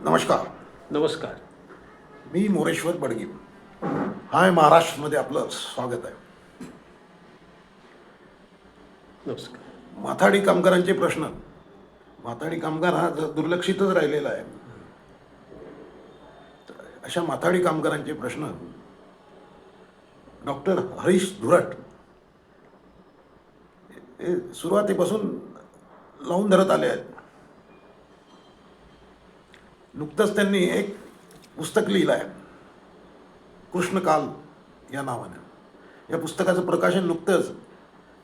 नमस्कार. नमस्कार. मी मोरेश्वर बडगी. हाय महाराष्ट्रमध्ये आपलं स्वागत आहे. नमस्कार. माथाडी कामगारांचे प्रश्न. माथाडी कामगार हा दुर्लक्षितच राहिलेला आहे. अशा माथाडी कामगारांचे प्रश्न डॉक्टर हरीश धुरट हे सुरुवातीपासून लावून धरत आले आहेत. नुकतंच त्यांनी एक पुस्तक लिहिलं आहे, कृष्णकाल या नावानं. या पुस्तकाचं प्रकाशन नुकतंच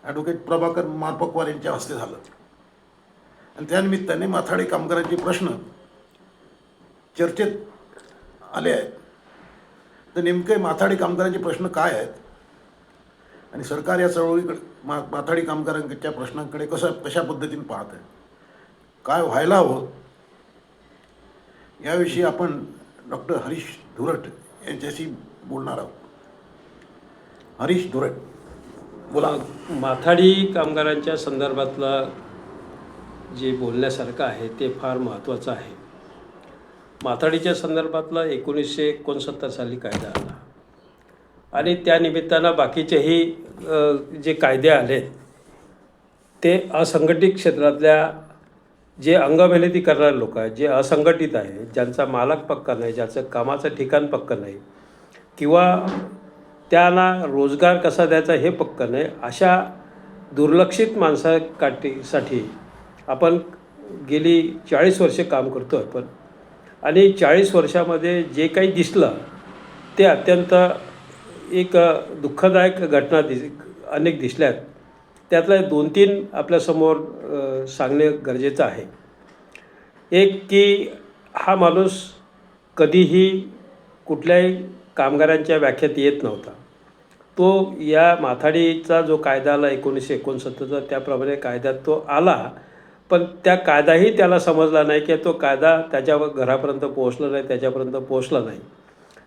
ॲडव्होकेट प्रभाकर मारपकवार यांच्या हस्ते झालं आणि त्यानिमित्ताने माथाडी कामगारांचे प्रश्न चर्चेत आले आहेत. तर नेमके माथाडी कामगारांचे प्रश्न काय आहेत आणि सरकार या चळवळीकडे माथाडी कामगारांच्या प्रश्नांकडे कशा पद्धतीने पाहत आहे, काय व्हायला हवं, याविषयी आपण डॉक्टर हरीश धुरट यांच्याशी बोलणार आहोत. हरीश धुरट, बोला. माथाडी कामगारांच्या संदर्भातला जे बोलण्यासारखं आहे ते फार महत्त्वाचं आहे. माथाडीच्या संदर्भातला 1969 साली कायदा आला आणि त्यानिमित्तानं बाकीचेही जे कायदे आले ते असंघटित क्षेत्रातल्या जे अंगमेहनती करणारे लोक आहेत, जे असंघटित आहे, ज्यांचा मालक पक्का नाही, ज्याचं कामाचं ठिकाण पक्कं नाही किंवा त्यांना रोजगार कसा द्यायचा हे पक्कं नाही, अशा दुर्लक्षित माणसासाठी आपण गेली 40 वर्षे काम करतो आहे. आणि 40 वर्षामध्ये जे काही दिसलं ते अत्यंत एक दुःखदायक घटना अनेक दिसल्यात. त्यातल्या 2-3 आपल्यासमोर सांगणे गरजेचं आहे. एक की हा माणूस कधीही कुठल्याही कामगारांच्या व्याख्यात येत नव्हता. तो या माथाडीचा जो कायदा आला 1969चा त्याप्रमाणे कायद्यात तो आला, पण त्या कायदाही त्याला समजला नाही की तो कायदा त्याच्या घरापर्यंत पोहोचला नाही, त्याच्यापर्यंत पोहोचला नाही.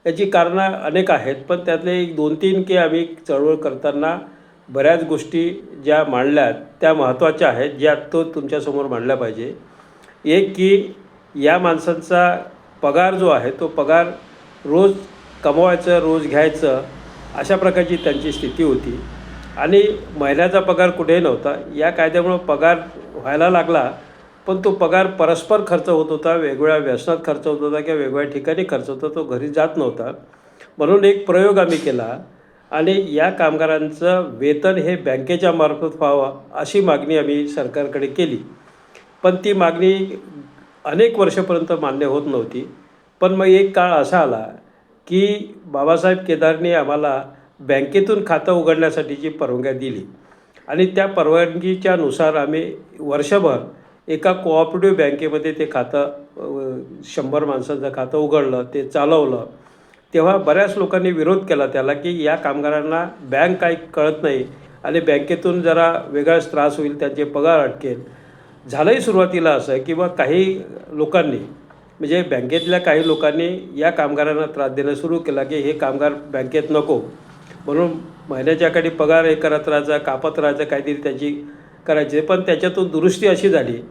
याची कारणं अनेक आहेत, पण त्यातले 2-3 की आम्ही चळवळ करताना बऱ्याच गोष्टी ज्या मांडल्यात त्या महत्त्वाच्या आहेत, ज्या तो तुमच्यासमोर मांडल्या पाहिजे. एक की या माणसांचा पगार जो आहे तो पगार रोज कमवायचं, रोज घ्यायचं, अशा प्रकारची त्यांची स्थिती होती आणि महिन्याचा पगार कुठेही नव्हता. या कायद्यामुळं पगार व्हायला लागला, पण तो पगार परस्पर खर्च होत होता, वेगवेगळ्या व्यसनात खर्च होत होता किंवा वेगवेगळ्या ठिकाणी खर्च होता, तो घरी जात नव्हता. म्हणून एक प्रयोग आम्ही केला आणि या कामगारांचं वेतन हे बँकेच्या मार्फत व्हावं अशी मागणी आम्ही सरकारकडे केली. पण ती मागणी अनेक वर्षापर्यंत मान्य होत नव्हती. पण मग एक काळ असा आला की बाबासाहेब केदारने आम्हाला बँकेतून खातं उघडण्यासाठीची परवानगी दिली आणि त्या परवानगीच्या नुसार आम्ही वर्षभर एका कोऑपरेटिव्ह बँकेमध्ये ते खातं 100 माणसांचं खातं उघडलं, ते चालवलं. तेव्हा बऱ्याच लोकांनी विरोध केला त्याला की या कामगारांना बँक काही कळत नाही आणि बँकेतून जरा वेगळाच त्रास होईल, त्यांचे पगार अटकेल. झालंही सुरुवातीला असं की बा काही लोकांनी म्हणजे बँकेतल्या काही लोकांनी या कामगारांना त्रास देणं सुरू केला की हे कामगार बँकेत नको म्हणून महिन्याच्या काठी पगार हे करत राहायचा, कापत राहायचं, काहीतरी त्याची करायचे. पण त्याच्यातून दुरुस्ती अशी झाली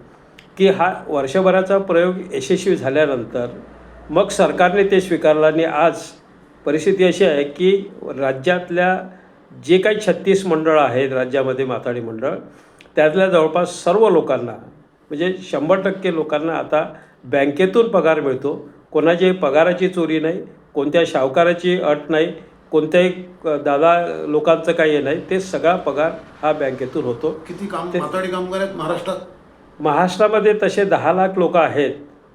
की हा वर्षभराचा प्रयोग यशस्वी झाल्यानंतर मग सरकारने ते स्वीकारलं आणि आज परिस्थिती अशी आहे की राज्यातल्या जे काही 36 मंडळं आहेत राज्यामध्ये माथाडी मंडळ, त्यातल्या जवळपास सर्व लोकांना म्हणजे 100% लोकांना आता बँकेतून पगार मिळतो. कोणाची पगाराची चोरी नाही, कोणत्या सावकाराची अट नाही, कोणत्याही दादा लोकांचं काही हे नाही, ते सगळा पगार हा बँकेतून होतो. किती माथाडी कामगार आहेत महाराष्ट्रात? महाराष्ट्रामध्ये तसे 10 लाख लोक आहेत,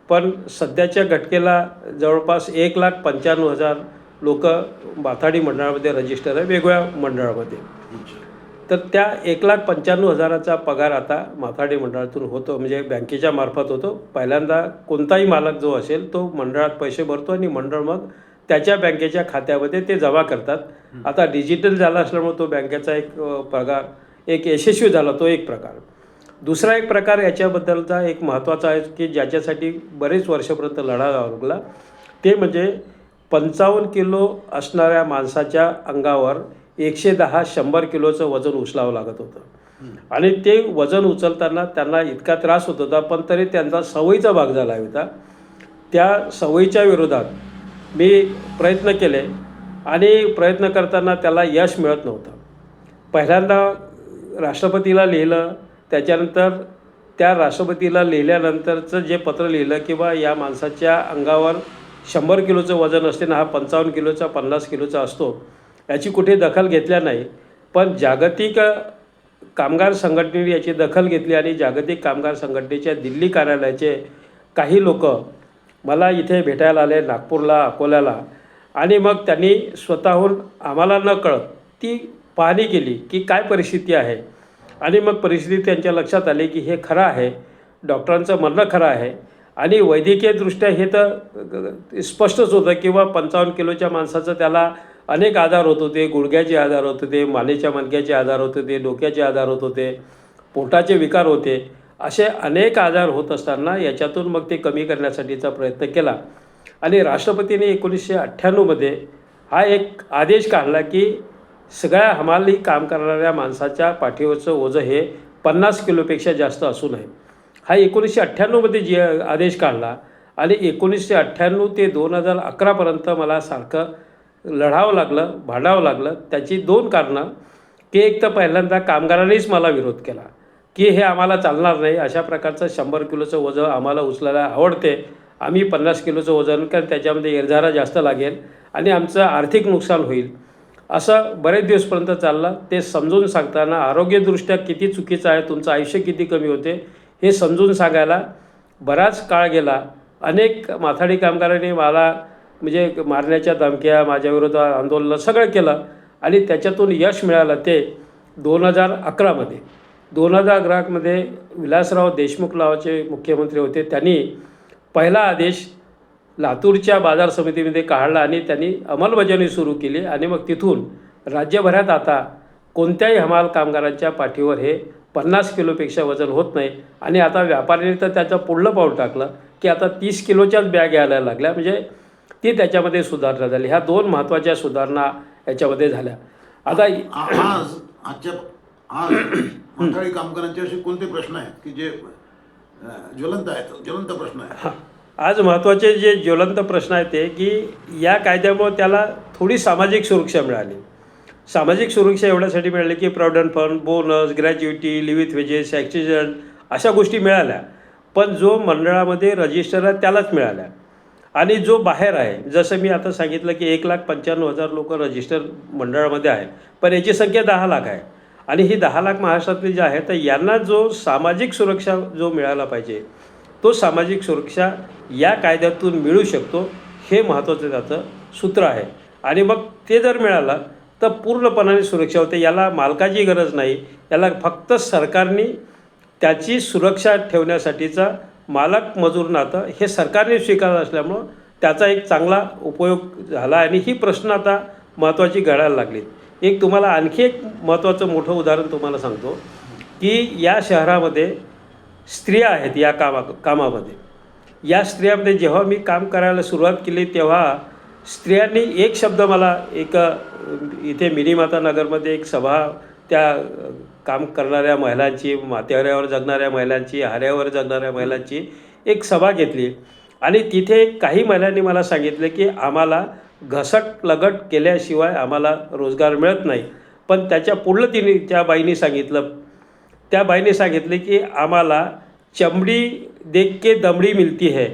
पण सध्याच्या घटकेला जवळपास 1,95,000 लोक माथाडी मंडळामध्ये रजिस्टर आहे, वेगवेगळ्या मंडळामध्ये. तर त्या 1,95,000चा पगार आता माथाडी मंडळातून होतो, म्हणजे बँकेच्या मार्फत होतो. पहिल्यांदा कोणताही मालक जो असेल तो मंडळात पैसे भरतो आणि मंडळ मग त्याच्या बँकेच्या खात्यामध्ये ते जमा करतात. आता डिजिटल झाला असल्यामुळे तो बँकेचा एक पगार एक यशस्वी झाला, तो एक प्रकार. दुसरा एक प्रकार याच्याबद्दलचा एक महत्त्वाचा आहे की ज्याच्यासाठी बरेच वर्षापर्यंत लढा लागला, ते म्हणजे 55 किलो असणाऱ्या माणसाच्या अंगावर 110-100 किलोचं वजन उचलावं लागत होतं. आणि ते वजन उचलताना त्यांना इतका त्रास होत होता, पण तरी त्यांचा सवयीचा भाग झाला होता. त्या सवयीच्या विरोधात मी प्रयत्न केले आणि प्रयत्न करताना त्याला यश मिळत नव्हतं. पहिल्यांदा राष्ट्रपतीला लिहिलं, त्याच्यानंतर त्या राष्ट्रपतीला लिहिल्यानंतरचं जे पत्र लिहिलं की बा या माणसाच्या अंगावर 100 किलोचं वजन असते ना, हा 55 किलोचा 50 किलोचा असतो, याची कुठे दखल घेतल्या नाही. पण जागतिक कामगार संघटनेने याची दखल घेतली आणि जागतिक कामगार संघटनेच्या दिल्ली कार्यालयाचे काही लोक मला इथे भेटायला आले, नागपूरला, अकोल्याला, आणि मग त्यांनी स्वतःहून आम्हाला न कळत ती पाहणी केली की काय परिस्थिती आहे. आणि मग परिस्थिती त्यांच्या लक्षात आली की हे खरं आहे, डॉक्टरांचं म्हणणं खरं आहे. आणि वैद्यकीयदृष्ट्या हे तर स्पष्टच होतं की बा 55 किलोच्या माणसाचं त्याला अनेक आजार होत होते, गुडघ्याचे आजार होत होते, मानेच्या मणक्याचे आजार होत होते, डोक्याचे आजार होत होते, पोटाचे विकार होते, असे अनेक आजार होत असताना याच्यातून मग ते कमी करण्यासाठीचा प्रयत्न केला. आणि राष्ट्रपतीने 1998मध्ये हा एक आदेश काढला की सगळ्या हमाली काम करणाऱ्या माणसाच्या पाठीवरचं ओझं हे 50 किलोपेक्षा जास्त असू नये. हा 1998मध्ये जी आदेश काढला आणि 1998 ते 2011पर्यंत मला सारखं लढावं लागलं, भांडावं लागलं. त्याची 2 कारणं की एक तर पहिल्यांदा कामगारांनीच मला विरोध केला की हे आम्हाला चालणार नाही, अशा प्रकारचं 100 किलोचं वजन आम्हाला उचलायला आवडते, आम्ही 50 किलोचं वजन, कारण त्याच्यामध्ये इरझारा जास्त लागेल आणि आमचं आर्थिक नुकसान होईल. असं बरेच दिवसपर्यंत चाललं. ते समजून सांगताना आरोग्यदृष्ट्या किती चुकीचं आहे, तुमचं आयुष्य किती कमी होते हे समजून सांगायला बराच काळ गेला. अनेक माथाडी कामगारांनी मला म्हणजे मारण्याच्या धमक्या, माझ्याविरोधात आंदोलनं सगळं केलं आणि त्याच्यातून यश मिळालं ते 2011मध्ये. 2011मध्ये विलासराव देशमुख नावाचे मुख्यमंत्री होते. त्यांनी पहिला आदेश लातूरच्या बाजार समितीमध्ये काढला आणि त्यांनी अंमलबजावणी सुरू केली. आणि मग तिथून राज्यभरात आता कोणत्याही हमाल कामगारांच्या पाठीवर हे 50 किलोपेक्षा वजन होत नाही. आणि आता व्यापाऱ्यांनी तर त्याचं पुढलं पाऊल टाकलं की आता 30 किलोच्याच बॅग यायला लागल्या, म्हणजे ती त्याच्यामध्ये सुधारणा झाली. ह्या 2 महत्त्वाच्या सुधारणा याच्यामध्ये झाल्या. आता आज माथाडी कामगारांचे असे कोणते प्रश्न आहेत की जे ज्वलंत प्रश्न आहेत? हां, आज महत्त्वाचे जे ज्वलंत प्रश्न आहेत ते की या कायद्यामुळे त्याला थोडी सामाजिक सुरक्षा मिळाली. सामाजिक सुरक्षा एवढ्यासाठी मिळाली की provident fund, bonus, gratuity, leave with wages, accident अशा गोष्टी मिळाल्या. पण जो मंडळामध्ये रजिस्टर आहे त्यालाच मिळाल्या. आणि जो बाहेर आहे, जसं मी आता सांगितलं की 1,95,000 लोक रजिस्टर मंडळामध्ये आहेत, पण याची संख्या 10 लाख आहे. आणि ही 10 लाख महाराष्ट्रातली जे आहे तर यांना जो सामाजिक सुरक्षा जो मिळाला पाहिजे तो सामाजिक सुरक्षा या कायद्यातून मिळू शकतो, हे महत्त्वाचं त्याचं सूत्र आहे. आणि मग ते जर मिळालं तर पूर्णपणाने सुरक्षा होते. याला मालकाची गरज नाही, याला फक्त सरकारने त्याची सुरक्षा ठेवण्यासाठीचा मालक मजूर नातं हे सरकारने स्वीकारलं असल्यामुळं त्याचा एक चांगला उपयोग झाला. आणि ही प्रश्न आता महत्त्वाची घडायला लागलीत. एक तुम्हाला आणखी एक महत्त्वाचं मोठं उदाहरण तुम्हाला सांगतो की या शहरामध्ये स्त्रिया आहेत या कामामध्ये. या स्त्रियामध्ये जेव्हा मी काम करायला सुरुवात केली तेव्हा स्त्रियांनी एक शब्द मला इथे मिनीमाता नगरमध्ये एक सभा त्या काम करणाऱ्या महिलांची, माथ्याऱ्यावर जगणाऱ्या महिलांची, हाऱ्यावर जगणाऱ्या महिलांची एक सभा घेतली. आणि तिथे काही महिलांनी मला सांगितलं की आम्हाला घसट लगट केल्याशिवाय आम्हाला रोजगार मिळत नाही. पण त्याच्या पुढलं त्या बाईंनी सांगितले की आम्हाला चमडी देख के दमडी मिळती है,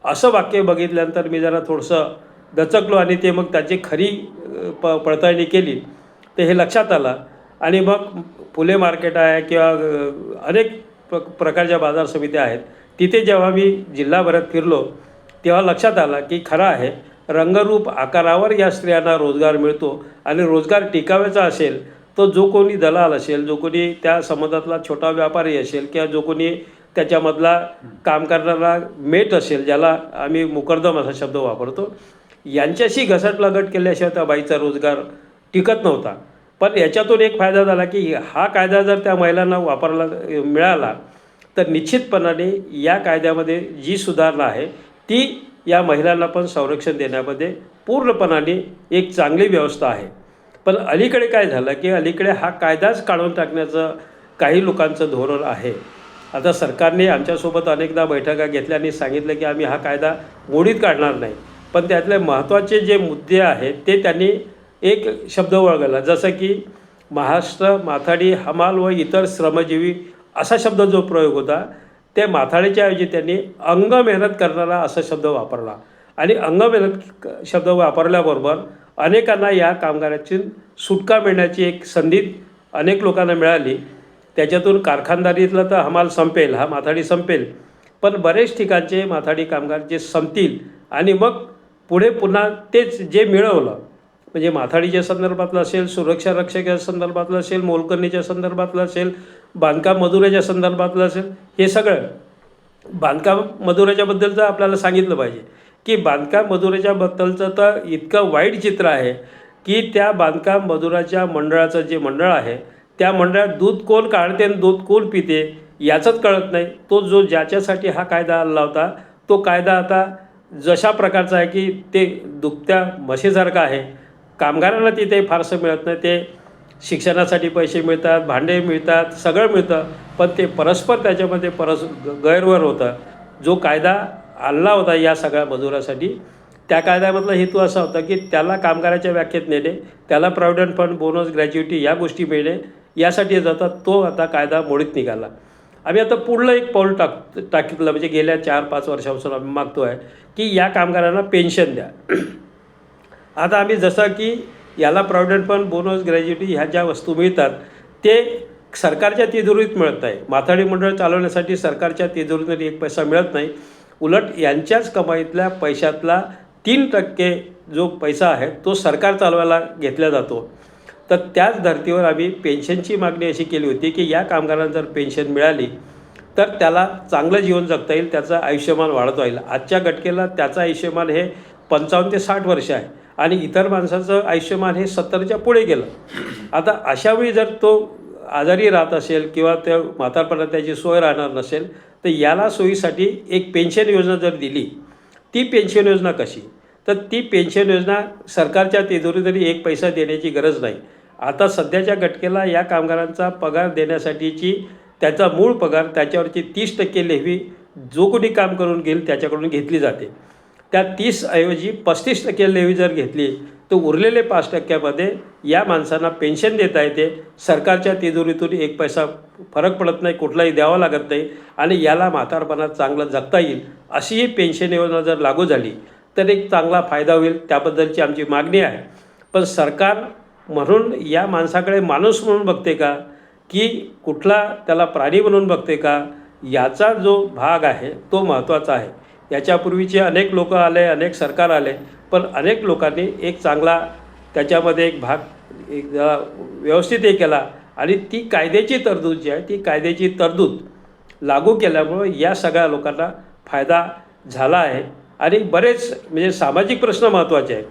असं वाक्य बघितल्यानंतर मी जरा थोडंसं दचकलो आणि ते मग त्याची खरी पडताळणी केली तर हे लक्षात आलं. आणि मग फुले मार्केट आहे किंवा अनेक प्रकारच्या बाजार समित्या आहेत, तिथे जेव्हा मी जिल्हाभरात फिरलो तेव्हा लक्षात आलं की खरं आहे, रंगरूप आकारावर या स्त्रियांना रोजगार मिळतो. आणि रोजगार टिकावायचा असेल तो जो कोणी दलाल असेल, जो कोणी त्या संबंधातला छोटा व्यापारी असेल किंवा जो कोणी त्याच्यामधला काम करणारा मेट असेल, ज्याला आम्ही मुकरदम असा शब्द वापरतो, यांच्याशी घसटलगट केल्याशिवाय त्या बाईचा रोजगार टिकत नव्हता. पण याच्यातून एक फायदा झाला की हा कायदा जर त्या महिलांना वापरायला मिळाला तर निश्चितपणाने या कायद्यामध्ये जी सुधारणा आहे ती या महिलांना पण संरक्षण देण्यामध्ये पूर्णपणाने एक चांगली व्यवस्था आहे. पण अलीकडे काय झालं की अलीकडे हा कायदाच काढून टाकण्याचं काही लोकांचं धोरण आहे. आता सरकारने आमच्यासोबत अनेकदा बैठका घेतल्या आणि सांगितलं की आम्ही हा कायदा मोडीत काढणार नाही, पण त्यातले महत्त्वाचे जे मुद्दे आहेत ते त्यांनी एक शब्द वळगला, जसं की महाराष्ट्र माथाडी हमाल व इतर श्रमजीवी असा शब्द जो प्रयोग होता, ते माथाडीच्या ऐवजी त्यांनी अंग मेहनत करणारा असा शब्द वापरला. आणि अंग मेहनत शब्द वापरल्याबरोबर अनेकांना या कामगाराची सुटका मिळण्याची एक संधी अनेक लोकांना मिळाली. त्याच्यातून कारखानदारीतलं तर हमाल संपेल, हा माथाडी संपेल, पण बरेच ठिकाणचे माथाडी कामगार जे संपतील आणि मग पुढे पुन्हा तेच जे मिळवलं, म्हणजे माथाडीच्या संदर्भातलं असेल, सुरक्षा रक्षकाच्या संदर्भातलं असेल, मोलकरणीच्या संदर्भातलं असेल, बांधकाम मजुराच्या संदर्भातलं असेल, हे सगळं बांधकाम मजुराच्याबद्दलचं आपल्याला सांगितलं पाहिजे की बांधकाम मजुराच्याबद्दलचं तर इतकं वाईट चित्र आहे की त्या बांधकाम मजुराच्या मंडळाचं जे मंडळ आहे त्या मंडळात दूध कोण काढते आणि दूध कोण पिते याचंच कळत नाही. तो जो ज्याच्यासाठी हा कायदा आला होता तो कायदा आता जशा प्रकारचा आहे की ते दुभत्या म्हशीसारखं आहे. कामगारांना तिथे फारसं मिळत नाही, ते शिक्षणासाठी पैसे मिळतात, भांडे मिळतात, सगळं मिळतं, पण ते परस्पर त्याच्यामध्ये गैरव्यवहार होता. जो कायदा आणला होता या सगळ्या मजुरासाठी, त्या कायद्यामधला हेतू असा होता की त्याला कामगाराच्या व्याख्येत नेणे, त्याला प्रॉव्हिडंट फंड, बोनस, ग्रॅज्युटी या गोष्टी मिळणे यासाठी जातात. तो आता कायदा मोडीत निघाला. आम्ही आता पुढलं एक पाऊल टाकितलं, म्हणजे गेल्या 4-5 वर्षापासून आम्ही मागतो आहे की या कामगारांना पेन्शन द्या. आता आम्ही जसं की याला प्रॉव्हिडंट फंड, बोनस, ग्रॅज्युटी ह्या ज्या वस्तू मिळतात ते सरकारच्या तिजोरीत मिळत नाही. माथाडी मंडळ चालवण्यासाठी सरकारच्या तिजोरीतून 1 पैसा मिळत नाही. उलट यांच्याच कमाईतल्या पैशातला 3% जो पैसा आहे तो सरकार चालवायला घेतला जातो. तर त्याच धर्तीवर आम्ही पेन्शनची मागणी अशी केली होती की या कामगारांना जर पेन्शन मिळाली तर त्याला चांगलं जीवन जगता येईल, त्याचं आयुष्यमान वाढवता येईल. आजच्या घटकेला त्याचं आयुष्यमान हे 55 ते 60 वर्ष आहे आणि इतर माणसाचं आयुष्यमान हे 70च्या पुढे गेलं. आता अशावेळी जर तो आजारी राहत असेल किंवा त्या म्हातारपणात त्याची सोय राहणार नसेल तर याला सोयीसाठी एक पेन्शन योजना जर दिली, ती पेन्शन योजना कशी, तर ती पेन्शन योजना सरकारच्या तिजोरीत तरी 1 पैसा देण्याची गरज नाही. आता सध्याच्या घटकेला या कामगारांचा पगार देण्यासाठीची त्याचा मूळ पगार त्याच्यावरची 30% लेव्ही जो कोणी काम करून घेईल त्याच्याकडून घेतली जाते. त्या 30 ऐवजी 35% लेव्ही जर घेतली तर उरलेले 5%मध्ये या माणसांना पेन्शन देता येते. सरकारच्या तिजोरीतून 1 पैसा फरक पडत नाही, कुठलाही द्यावा लागत नाही आणि याला म्हातारपणात चांगलं जगता येईल. अशी ही पेन्शन योजना जर लागू झाली तर एक चांगला फायदा होईल. त्याबद्दलची आमची मागणी आहे. पण सरकार म्हणून या माणसाकडे माणूस म्हणून बघते का की कुठला त्याला प्राणी म्हणून बघते का, याचा जो भाग आहे तो महत्त्वाचा आहे. याच्यापूर्वीचे अनेक लोक आले, अनेक सरकार आले, पण अनेक लोकांनी एक चांगला त्याच्यामध्ये एक भाग एक व्यवस्थित हे केला आणि ती कायद्याची तरतूद जी आहे ती कायद्याची तरतूद लागू केल्यामुळं या सगळ्या लोकांना फायदा झाला आहे. आणि बरेच म्हणजे सामाजिक प्रश्न महत्त्वाचे आहेत.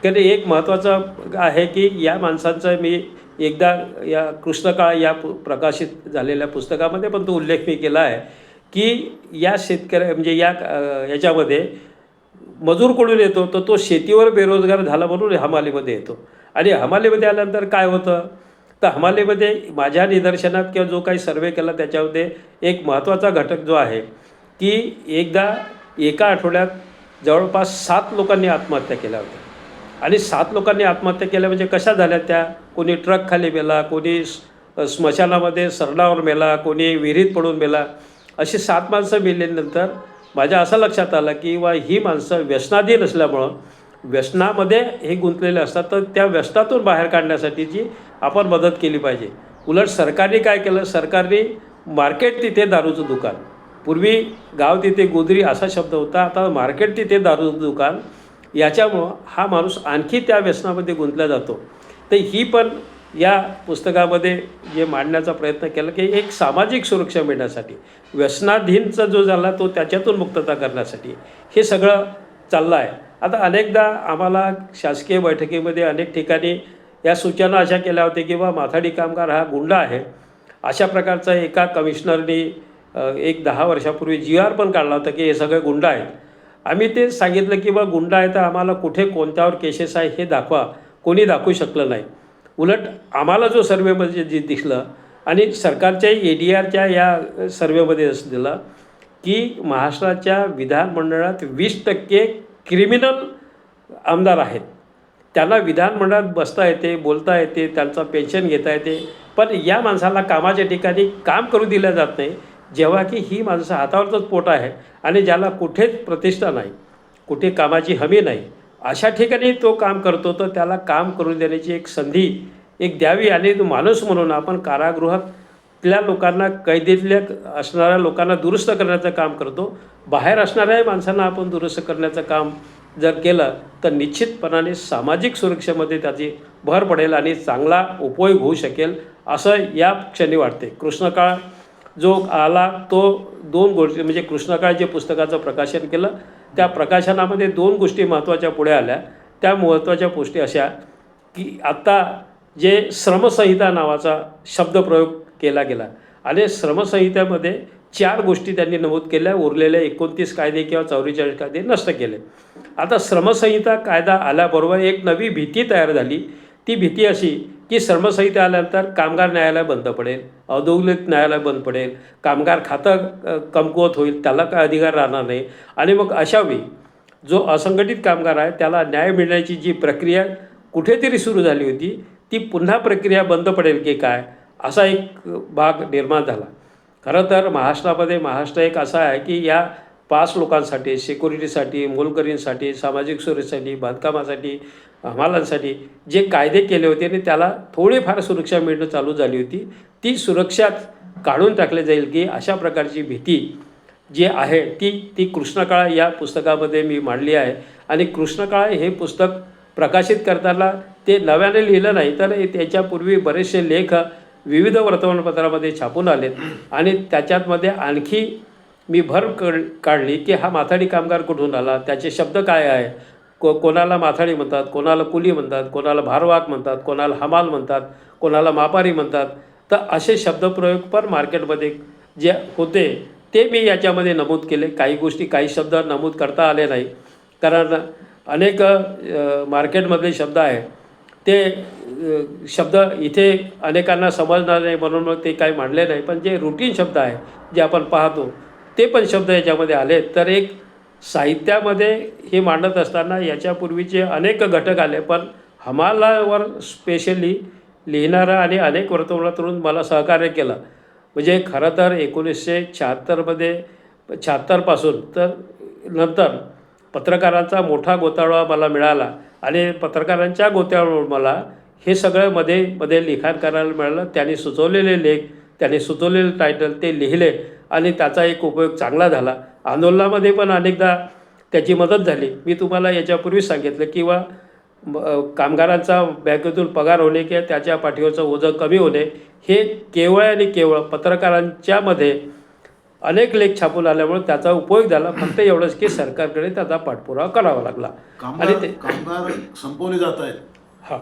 कारण एक महत्त्वाचं आहे की या माणसांचं मी एकदा या कृष्णकाळ या प्रकाशित झालेल्या पुस्तकामध्ये पण तो उल्लेख मी केला आहे की या शेतकऱ्या म्हणजे याच्यामध्ये मजूर कोणून येतो तर तो शेतीवर बेरोजगार झाला म्हणून हमालीमध्ये येतो. आणि हमालीमध्ये आल्यानंतर काय होतं तर हमालीमध्ये माझ्या निदर्शनात किंवा जो काही सर्वे केला त्याच्यामध्ये एक महत्त्वाचा घटक जो आहे की एकदा एका आठवड्यात जवळपास 7 लोकांनी आत्महत्या केल्या होत्या. आणि 7 लोकांनी आत्महत्या केल्या म्हणजे कशा झाल्या त्या, कोणी ट्रक खाली मेला, कोणी स्मशानामध्ये सरणावर मेला, कोणी विहिरीत पडून मेला. अशी 7 माणसं मेल्यानंतर माझ्या असं लक्षात आलं की ही माणसं व्यसनाधीन असल्यामुळं व्यसनामध्ये हे गुंतलेले असतात, तर त्या व्यसनातून बाहेर काढण्यासाठीची आपण मदत केली पाहिजे. उलट सरकारने काय केलं, सरकारने मार्केट तिथे दारूचं दुकान, पूर्वी गाव तिथे गोदरी असा शब्द होता, आता मार्केट तिथे दारूचं दुकान, याच्यामुळं हा माणूस आणखी त्या व्यसनामध्ये गुंतला जातो. तर ही पण या पुस्तकामध्ये जे मांडण्याचा प्रयत्न केला की एक सामाजिक सुरक्षा मिळण्यासाठी, व्यसनाधीनचा जो झाला तो त्याच्यातून मुक्तता करण्यासाठी हे सगळं चाललं आहे. आता अनेकदा आम्हाला शासकीय बैठकीमध्ये अनेक ठिकाणी या सूचना अशा केल्या होत्या की माथाडी कामगार हा गुंडा आहे. अशा प्रकारचा एका कमिशनरनी एक 10 वर्षापूर्वी GR पण काढला होता की हे सगळे गुंड आहेत. आम्ही ते सांगितलं की गुंड आहे तर आम्हाला कुठे कोणत्यावर केसेस आहे हे दाखवा. कोणी दाखवू शकलं नाही. उलट आम्हाला जो सर्वेमध्ये जे दिसलं आणि सरकारच्या ADRच्या या सर्वेमध्ये असं दिलं की महाराष्ट्राच्या विधानमंडळात 20% क्रिमिनल आमदार आहेत. त्यांना विधानमंडळात बसता येते, बोलता येते, त्यांचं पेन्शन घेता येते, पण या माणसाला कामाच्या ठिकाणी काम करू दिलं जात नाही, जेव्हा की ही माणसं हातावरचंच पोट आहे आणि ज्याला कुठेच प्रतिष्ठा नाही, कुठे कामाची हमी नाही, अशा ठिकाणी तो काम करतो. तर त्याला काम करून देण्याची एक संधी एक द्यावी. आणि तो माणूस म्हणून आपण कारागृहातल्या लोकांना, कैदेतल्या असणाऱ्या लोकांना दुरुस्त करण्याचं काम करतो. बाहेर असणाऱ्या माणसांना आपण दुरुस्त करण्याचं काम जर केलं तर निश्चितपणाने सामाजिक सुरक्षेमध्ये त्याची भर पडेल आणि चांगला उपयोग होऊ शकेल असं या क्षणी वाटते. कृष्णकाळ जो आला तो 2 गोष्टी, म्हणजे कृष्णकाळ जे पुस्तकाचं प्रकाशन केलं त्या प्रकाशनामध्ये 2 गोष्टी महत्त्वाच्या पुढे आल्या. त्या महत्त्वाच्या गोष्टी अशा की आत्ता जे श्रमसंहिता नावाचा शब्दप्रयोग केला गेला आणि श्रमसंहितेमध्ये 4 गोष्टी त्यांनी नमूद केल्या, उरलेले 29 कायदे किंवा 44 कायदे नष्ट केले. आता श्रमसंहिता कायदा आल्याबरोबर एक नवी भीती तयार झाली. ती भीती अशी की श्रमसंहिता आल्यानंतर कामगार न्यायालय बंद पडेल, औद्योगिक न्यायालय बंद पडेल, कामगार खातं कमकुवत होईल, त्याला काय अधिकार राहणार नाही. आणि मग अशावेळी जो असंघटित कामगार आहे त्याला न्याय मिळण्याची जी प्रक्रिया कुठेतरी सुरू झाली होती ती पुन्हा प्रक्रिया बंद पडेल की काय, असा एक भाग निर्माण झाला. खरं तर महाराष्ट्र एक असा आहे की या 5 लोकांसाठी, सिक्युरिटीसाठी, मोलकरींसाठी, सामाजिक सुरक्षेसाठी, बांधकामासाठी, हमालांसाठी जे कायदे केले होते आणि त्याला थोडीफार सुरक्षा मिळणं चालू झाली होती, ती सुरक्षा काढून टाकली जाईल की अशा प्रकारची भीती जी आहे ती कृष्णकाळ या पुस्तकामध्ये मी मांडली आहे. आणि कृष्णकाळ हे पुस्तक प्रकाशित करताना ते नव्याने लिहिलं नाही, तर त्याच्यापूर्वी बरेचसे लेख विविध वर्तमानपत्रामध्ये छापून आलेत आणि त्याच्यामध्ये आणखी मी भर काढली की हा माथाडी कामगार कुठून आला, त्याचे शब्द काय आहे, कोणाला माथाडी म्हणतात, कोणाला कुली म्हणतात, कोणाला भारवाहक म्हणतात, कोणाला हमाल म्हणतात, कोणाला मापारी म्हणतात. तर असे शब्दप्रयोग पण मार्केटमध्ये जे होते ते मी याच्यामध्ये नमूद केले. काही गोष्टी, काही शब्द नमूद करता आले नाही कारण अनेक मार्केटमधले शब्द आहे ते शब्द इथे अनेकांना समजणार नाही म्हणून मग ते काही मांडले नाही. पण जे रुटीन शब्द आहे जे आपण पाहतो ते पण शब्द याच्यामध्ये आले. तर एक साहित्यामध्ये हे मांडत असताना याच्यापूर्वीचे अनेक घटक आले, पण हमालावर स्पेशली लिहिणारा आणि अनेक वर्तमानातून मला सहकार्य केलं. म्हणजे खरं तर 1976 पासून तर नंतर पत्रकारांचा मोठा गोतावळा मला मिळाला आणि पत्रकारांच्या गोतावळ्यावर मला हे सगळं मध्ये लिखाण करायला मिळालं. त्यांनी सुचवलेले लेख, त्यांनी सुचवलेले टायटल ते लिहिले आणि त्याचा एक उपयोग चांगला झाला. आंदोलनामध्ये पण अनेकदा त्याची मदत झाली. मी तुम्हाला याच्यापूर्वी सांगितलं किंवा कामगारांचा बँकेतून पगार होणे किंवा त्याच्या पाठीवरचं ओझं कमी होणे हे केवळ आणि केवळ पत्रकारांच्यामध्ये अनेक लेख छापून आल्यामुळे त्याचा उपयोग झाला. फक्त एवढंच की सरकारकडे त्याचा पाठपुरावा करावा लागला आणि ते कामगार संपवले जात आहेत. हां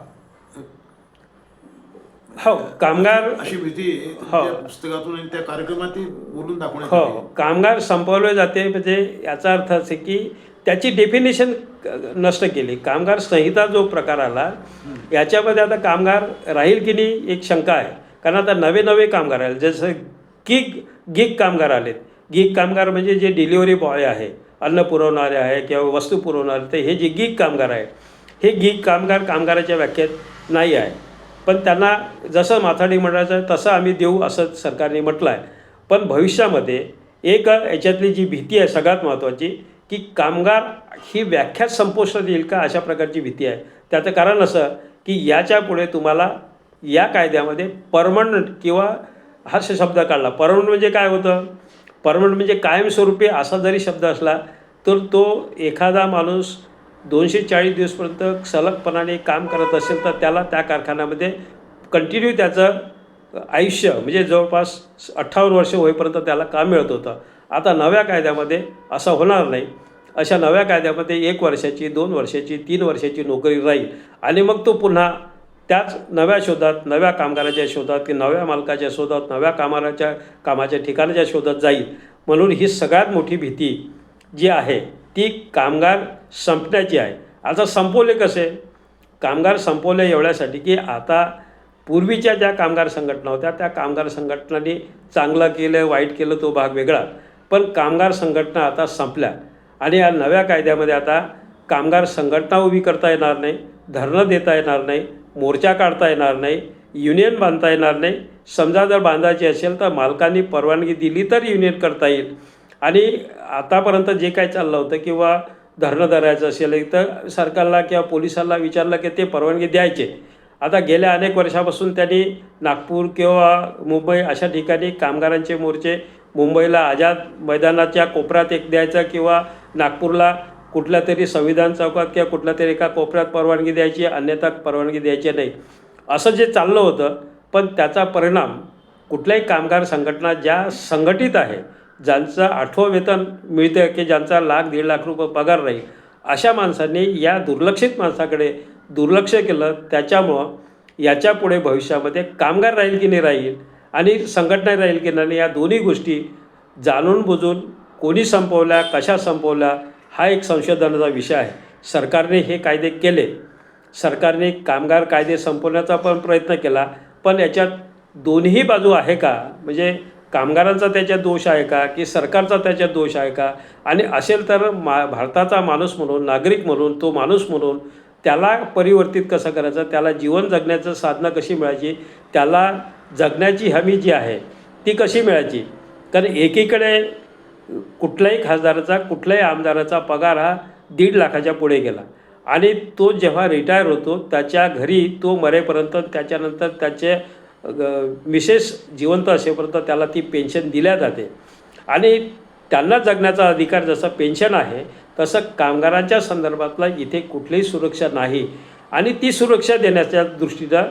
हो, कामगार अशी भीती पुस्तकातून आणि त्या कार्यक्रमात बोलून दाखवण्यात हो, कामगार संपवले जाते. म्हणजे याचा अर्थ असे की त्याची डेफिनेशन नष्ट केली. कामगार संहिता जो प्रकार आला याच्यामध्ये आता कामगार राहील की नाही एक शंका आहे. कारण आता नवे कामगार आले, जसं गिग कामगार आलेत. गिग कामगार म्हणजे जे डिलिव्हरी बॉय आहे, अन्न पुरवणारे आहे किंवा वस्तू पुरवणारे, तर हे जे गिग कामगार आहे हे गिग कामगार कामगाराच्या व्याख्येत नाही आहे. पण त्यांना जसं माथाडी मंडळाचं आहे तसं आम्ही देऊ असं सरकारने म्हटलं आहे. पण भविष्यामध्ये एक याच्यातली जी भीती आहे सगळ्यात महत्त्वाची की कामगार ही व्याख्याच संपुष्टात येईल का, अशा प्रकारची भीती आहे. त्याचं कारण असं की याच्या पुढे तुम्हाला या कायद्यामध्ये परमनंट किंवा हा शब्द काढला. परमनंट म्हणजे काय होतं, परमनंट म्हणजे कायमस्वरूपी असा जरी शब्द असला तर तो एखादा माणूस 240 दिवसपर्यंत सलगपणाने काम करत असेल तर त्याला त्या कारखान्यामध्ये कंटिन्यू त्याचं आयुष्य म्हणजे जवळपास 58 वर्ष होईपर्यंत त्याला काम मिळत होतं. आता नव्या कायद्यामध्ये असं होणार नाही. अशा नव्या कायद्यामध्ये 1 वर्षाची, 2 वर्षाची, 3 वर्षाची नोकरी राहील आणि मग तो पुन्हा त्याच नव्या शोधात, नव्या कामगाराच्या शोधात की नव्या मालकाच्या शोधात, नव्या कामाच्या ठिकाणाच्या शोधात जाईल. म्हणून ही सगळ्यात मोठी भीती जी आहे ती कामगार संपण्याची आहे. आता संपवले कसे, कामगार संपवले एवढ्यासाठी की आता पूर्वीच्या ज्या कामगार संघटना होत्या त्या कामगार संघटनांनी चांगलं केलं वाईट केलं तो भाग वेगळा, पण कामगार संघटना आता संपल्या आणि या नव्या कायद्यामध्ये आता कामगार संघटना उभी करता येणार नाही, धरणं देता येणार नाही, मोर्चा काढता येणार नाही, युनियन बांधता येणार नाही. समजा जर बांधायची असेल तर मालकांनी परवानगी दिली तर युनियन करता येईल. आणि आतापर्यंत जे काय चाललं होतं किंवा धरणं धरायचं असेल तर सरकारला किंवा पोलिसांना विचारलं की ते परवानगी द्यायचे. आता गेल्या अनेक वर्षापासून त्यांनी नागपूर किंवा मुंबई अशा ठिकाणी कामगारांचे मोर्चे, मुंबईला आझाद मैदानाच्या कोपऱ्यात एक द्यायचं किंवा नागपूरला कुठल्या तरी संविधान चौकात किंवा कुठल्या तरी एका कोपऱ्यात परवानगी द्यायची, अन्यथा परवानगी द्यायची नाही, असं जे चाललं होतं. पण त्याचा परिणाम कुठल्याही कामगार संघटना ज्या संघटित आहे, ज्यांचं 8वं वेतन मिळतं की ज्यांचा ₹1,00,000 ₹1,50,000 पगार राहील, अशा माणसांनी या दुर्लक्षित माणसाकडे दुर्लक्ष केलं. त्याच्यामुळं याच्यापुढे भविष्यामध्ये कामगार राहील की नाही राहील आणि संघटना राहील की नाही, या दोन्ही गोष्टी जाणून बुजून कोणी संपवल्या, कशा संपवल्या, हा एक संशोधनाचा विषय आहे. सरकारने हे कायदे केले, सरकारने कामगार कायदे संपवण्याचा पण प्रयत्न केला, पण याच्यात दोन्ही बाजू आहे का, म्हणजे कामगारांचा त्याच्यात दोष आहे का की सरकारचा त्याच्यात दोष आहे का, आणि असेल तर भारताचा माणूस म्हणून, नागरिक म्हणून, तो माणूस म्हणून त्याला परिवर्तित कसं करायचं, त्याला जीवन जगण्याचं साधनं कशी मिळायची, त्याला जगण्याची हमी जी आहे ती कशी मिळायची. कारण एकीकडे कुठल्याही खासदाराचा, कुठल्याही आमदाराचा पगार हा 1.5 लाखाच्या पुढे गेला आणि तो जेव्हा रिटायर होतो त्याच्या घरी तो मरेपर्यंत, त्याच्यानंतर त्याचे मिसेस जिवंत असेपर्यंत त्याला ती पेन्शन दिल्या जाते आणि त्यांना जगण्याचा अधिकार जसा पेन्शन आहे तसं कामगारांच्या संदर्भातला इथे कुठलीही सुरक्षा नाही. आणि ती सुरक्षा देण्याच्या दृष्टीनं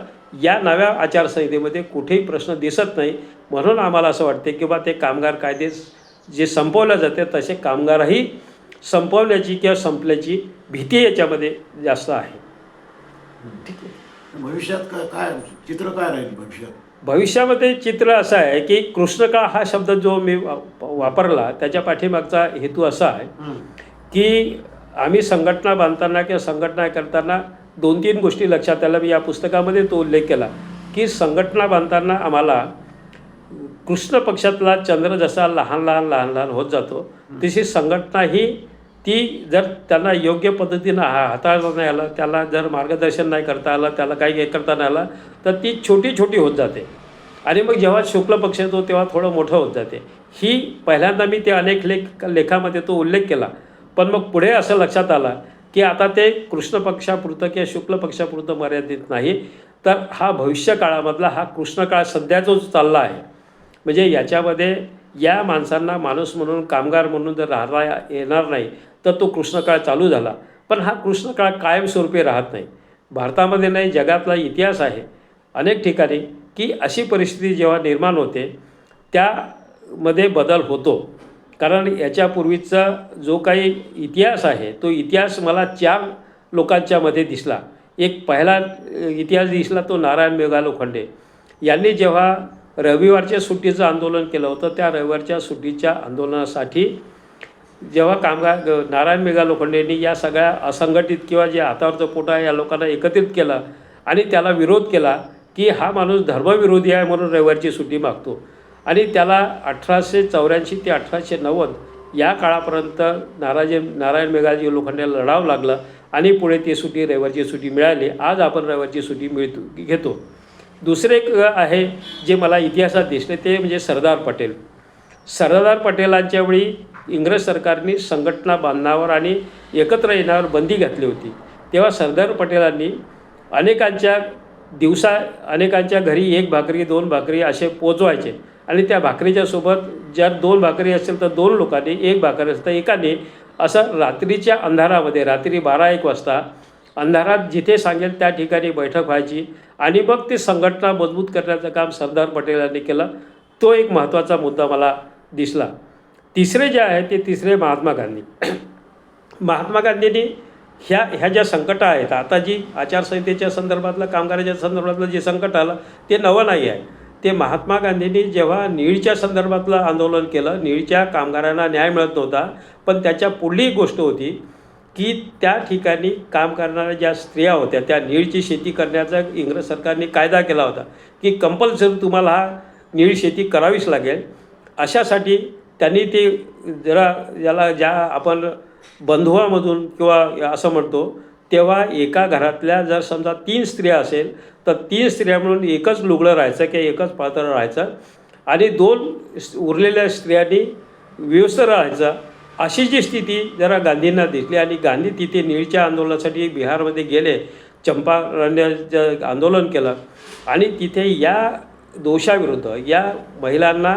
या नव्या आचारसंहितेमध्ये कुठेही प्रश्न दिसत नाही. म्हणून आम्हाला असं वाटते की बा ते कामगार कायदे जे संपवले जाते तसे कामगारही संपवण्याची किंवा संपल्याची भीती याच्यामध्ये जास्त आहे. ठीक आहे. भविष्यात काय चित्र काय राहील भविष्यात? भविष्यामध्ये चित्र असं आहे की कृष्णकाळ हा शब्द जो मी वापरला त्याच्या पाठीमागचा हेतू असा आहे की आम्ही संघटना बांधताना किंवा संघटना करताना 2-3 गोष्टी लक्षात आल्या. मी या पुस्तकामध्ये तो उल्लेख केला की संघटना बांधताना आम्हाला कृष्ण पक्षातला चंद्र जसा लहान लहान होत जातो तशी संघटना ही ती जर त्यांना योग्य पद्धतीनं हाताळता नाही आलं, त्याला जर मार्गदर्शन नाही करता आलं, त्याला काही हे करता नाही आलं तर ती छोटी होत जाते आणि मग जेव्हा शुक्ल पक्ष येतो तेव्हा थोडं मोठं होत जाते. ही पहिल्यांदा मी ते अनेक लेखामध्ये तो उल्लेख केला. पण मग पुढे असं लक्षात आलं की आता ते कृष्ण पक्षापुरतं किंवा शुक्ल पक्षापुरतं मर्यादित नाही, तर हा भविष्यकाळामधला हा कृष्णकाळ सध्या जो चालला आहे, म्हणजे याच्यामध्ये या माणसांना माणूस म्हणून, कामगार म्हणून जर राहता येणार नाही तर तो कृष्णकाळ चालू झाला. पण हा कृष्णकाळ कायमस्वरूपी राहत नाही. भारतामध्ये नाही, जगातला इतिहास आहे अनेक ठिकाणी की अशी परिस्थिती जेव्हा निर्माण होते त्यामध्ये बदल होतो. कारण याच्यापूर्वीचा जो काही इतिहास आहे तो इतिहास मला 4 लोकांच्यामध्ये दिसला. एक पहिला इतिहास दिसला तो नारायण मेघा लोखंडे यांनी जेव्हा रविवारच्या सुट्टीचं आंदोलन केलं होतं, त्या रविवारच्या सुट्टीच्या आंदोलनासाठी जेव्हा नारायण मेघा लोखंडेंनी या सगळ्या असंघटित किंवा जे हातावरचं पोट आहे या लोकांना एकत्रित केलं आणि त्याला विरोध केला की हा माणूस धर्मविरोधी आहे म्हणून रविवारची सुट्टी मागतो. आणि त्याला 1884 ते 1890 या काळापर्यंत नारायण मेघाजी लोखंडेला लढावं लागलं आणि पुढे ती सुट्टी, रविवारची सुट्टी मिळाली. आज आपण रविवारची सुट्टी घेतो. दुसरे एक आहे जे मला इतिहासात दिसले ते म्हणजे सरदार पटेल. सरदार पटेलांच्या वेळी इंग्रज सरकारने संघटना बांधण्यावर आणि एकत्र येण्यावर बंदी घातली होती. तेव्हा सरदार पटेलांनी अनेकांच्या घरी 1 भाकरी 2 भाकरी असे पोचवायचे आणि त्या भाकरीच्या सोबत जर 2 भाकरी असेल तर 2 लोकांनी, 1 भाकरी असेल तर एकाने, असं रात्रीच्या अंधारामध्ये, रात्री 12-1 वाजता अंधारात जिथे सांगेल त्या ठिकाणी बैठक व्हायची आणि मग ते संघटना मजबूत करण्याचं काम सरदार पटेलांनी केलं. तो एक महत्त्वाचा मुद्दा मला दिसला. तिसरे जे आहे ते तिसरे महात्मा गांधी. महात्मा गांधींनी ह्या ज्या संकटं आहेत, आता जी आचारसंहितेच्या संदर्भातलं, कामगाराच्या संदर्भातलं जे संकट आलं ते नवं नाही आहे. ते महात्मा गांधींनी जेव्हा नीडच्या संदर्भातलं आंदोलन केलं, नीडच्या कामगारांना न्याय मिळत नव्हता, पण त्याच्या पुढली गोष्ट होती की त्या ठिकाणी काम करणाऱ्या ज्या स्त्रिया होत्या त्या नीळची शेती करण्याचा इंग्रज सरकारने कायदा केला होता की कंपल्सरी तुम्हाला हा नीळ शेती करावीच लागेल. अशासाठी त्यांनी ते जरा याला ज्या आपण बंधुवामधून किंवा असं म्हणतो तेव्हा एका घरातल्या जर समजा 3 स्त्रिया असेल तर 3 स्त्रिया म्हणून एकच लुगडं राहायचं किंवा एकच पातळ राहायचं आणि 2 उरलेल्या स्त्रियांनी व्यवस्थित राहायचं. अशी जी स्थिती जरा गांधींना दिसली आणि गांधी तिथे नीळच्या आंदोलनासाठी बिहारमध्ये गेले, चंपारण्याचं आंदोलन केलं आणि तिथे या दोषाविरुद्ध या महिलांना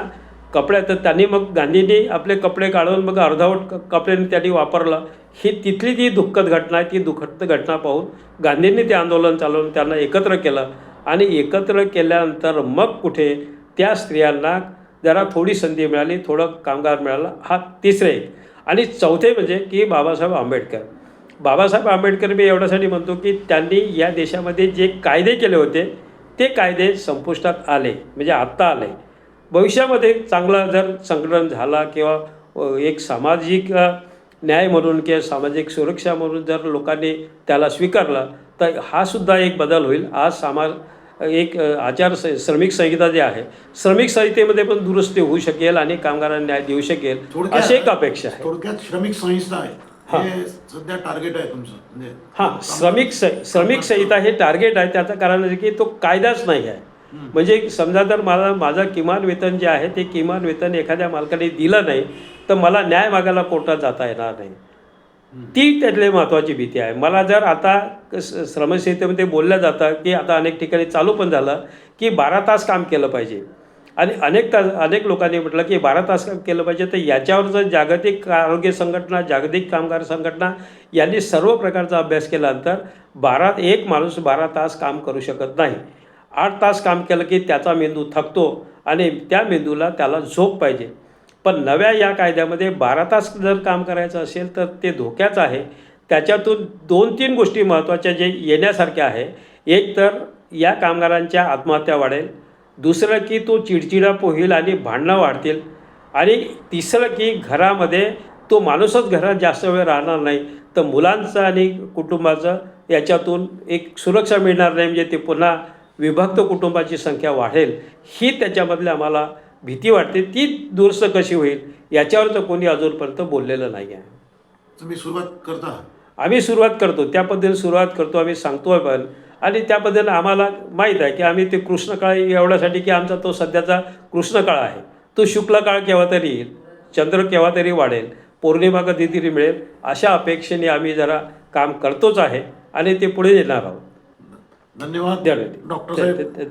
कपड्या तर त्यांनी मग गांधींनी आपले कपडे काढून मग अर्धवट कपड्यांनी त्यांनी वापरलं. ही तिथली ती दुःखद घटना आहे. ती दुःखद घटना पाहून गांधींनी ते आंदोलन चालवून त्यांना एकत्र केलं आणि एकत्र केल्यानंतर मग कुठे त्या स्त्रियांना जरा थोडी संधी मिळाली, थोडं कामगार मिळालं. हा तिसरे एक. आणि चौथे म्हणजे की बाबासाहेब आंबेडकर. बाबासाहेब आंबेडकर मी एवढ्यासाठी म्हणतो की त्यांनी या देशामध्ये जे कायदे केले होते ते कायदे संपुष्टात आले, म्हणजे आत्ता आले. भविष्यामध्ये चांगला जर संघटन झाला किंवा एक सामाजिक न्याय म्हणून किंवा सामाजिक सुरक्षा म्हणून जर लोकांनी त्याला स्वीकारला तर हा सुद्धा एक बदल होईल. आज एक श्रमिक संहिता जे आहे, श्रमिक संहितेमध्ये पण दुरुस्ती होऊ शकेल आणि कामगारांना न्याय देऊ शकेल अशी एक अपेक्षा आहे. थोडक्यात श्रमिक संहिता आहे हे सध्या टार्गेट आहे तुमचं, म्हणजे हां, श्रमिक संहिता हे टार्गेट आहे. त्याचं कारण आहे की तो कायदाच नाही आहे. म्हणजे समजा जर माझं किमान वेतन जे आहे ते किमान वेतन एखाद्या मालकाने दिलं नाही तर मला न्याय मागायला कोर्टात जाता येणार नाही. ती त्यातली महत्त्वाची भीती आहे. मला जर आता श्रमसंहितेमध्ये बोललं जातं की आता अनेक ठिकाणी चालू पण झालं की 12 तास काम केलं पाहिजे आणि अनेक लोकांनी म्हटलं की 12 तास काम केलं पाहिजे. तर याच्यावर जर जागतिक आरोग्य संघटना, जागतिक कामगार संघटना यांनी सर्व प्रकारचा अभ्यास केल्यानंतर एक माणूस 12 तास काम करू शकत नाही. 8 तास काम केलं की त्याचा मेंदू थकतो आणि त्या मेंदूला त्याला झोप पाहिजे. पण नव्या या कायद्यामध्ये 12 तास जर काम करायचं असेल तर ते धोक्याचं आहे. त्याच्यातून 2-3 गोष्टी महत्त्वाच्या जे येण्यासारख्या आहे. एक तर या कामगारांच्या आत्महत्या वाढेल, दुसरं की तो चिडचिडा होईल आणि भांडणं वाढतील आणि तिसरं की घरामध्ये तो माणूसच घरात जास्त वेळ राहणार नाही तर मुलांचं आणि कुटुंबाचं याच्यातून एक सुरक्षा मिळणार नाही. म्हणजे ते पुन्हा विभक्त कुटुंबाची संख्या वाढेल. ही त्याच्यामधली आम्हाला भीती वाटते. ती दुरुस्त कशी होईल याच्यावर तर कोणी अजूनपर्यंत बोललेलं नाही आहे. तुम्ही सुरुवात करता? आम्ही सुरुवात करतो, त्या पद्धतीने सुरुवात करतो, आम्ही सांगतो आहे पण. आणि त्या पद्धतीनं आम्हाला माहीत आहे की आम्ही ते कृष्णकाळ एवढ्यासाठी की आमचा तो सध्याचा कृष्णकाळ आहे. तो शुक्लकाळ केव्हा तरी येईल, चंद्र केव्हा तरी वाढेल, पौर्णिमा कधीतरी मिळेल अशा अपेक्षेने आम्ही जरा काम करतोच आहे आणि ते पुढे येणार आहोत. धन्यवाद डॉक्टर साहेब.